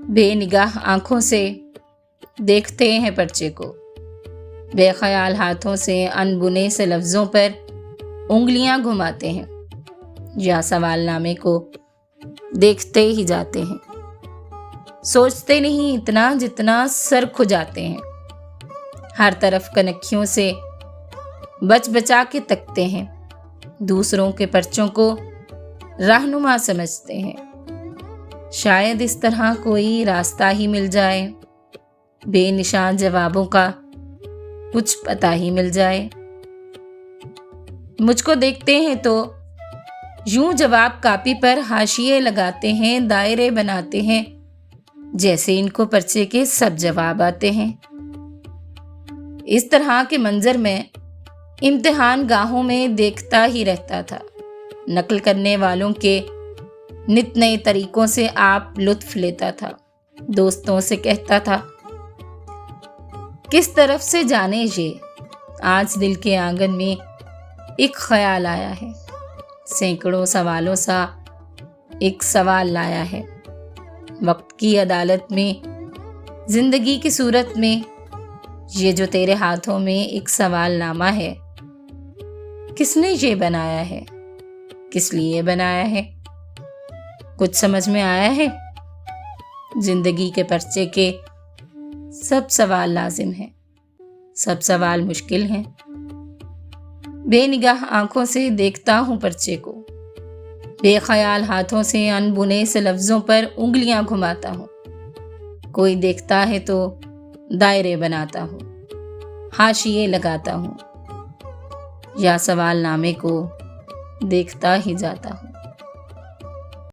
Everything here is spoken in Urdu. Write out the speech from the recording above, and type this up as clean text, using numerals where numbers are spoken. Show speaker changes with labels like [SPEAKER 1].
[SPEAKER 1] بے نگاہ آنکھوں سے دیکھتے ہیں پرچے کو، بے خیال ہاتھوں سے انبنے سے لفظوں پر انگلیاں گھماتے ہیں یا سوال نامے کو دیکھتے ہی جاتے ہیں۔ سوچتے نہیں اتنا جتنا سر کھجاتے ہیں، ہر طرف کنکھیوں سے بچ بچا کے تکتے ہیں، دوسروں کے پرچوں کو رہنما سمجھتے ہیں۔ شاید اس طرح کوئی راستہ ہی مل جائے، بے نشان جوابوں کا کچھ پتہ ہی مل جائے۔ مجھ کو دیکھتے ہیں تو یوں جواب کاپی پر حاشیے لگاتے ہیں، دائرے بناتے ہیں، جیسے ان کو پرچے کے سب جواب آتے ہیں۔ اس طرح کے منظر میں امتحان گاہوں میں دیکھتا ہی رہتا تھا۔ نقل کرنے والوں کے نت نئے طریقوں سے آپ لطف لیتا تھا، دوستوں سے کہتا تھا، کس طرف سے جانے یہ، آج دل کے آنگن میں ایک خیال آیا ہے، سینکڑوں سوالوں سا ایک سوال لایا ہے، وقت کی عدالت میں، زندگی کی صورت میں، یہ جو تیرے ہاتھوں میں ایک سوال نامہ ہے، کس نے یہ بنایا ہے، کس لیے بنایا ہے؟ کچھ سمجھ میں آیا ہے؟ زندگی کے پرچے کے سب سوال لازم ہیں، سب سوال مشکل ہیں۔ بے نگاہ آنکھوں سے دیکھتا ہوں پرچے کو، بے خیال ہاتھوں سے انبنے سے لفظوں پر انگلیاں گھماتا ہوں، کوئی دیکھتا ہے تو دائرے بناتا ہوں، حاشیے لگاتا ہوں یا سوال نامے کو دیکھتا ہی جاتا ہوں۔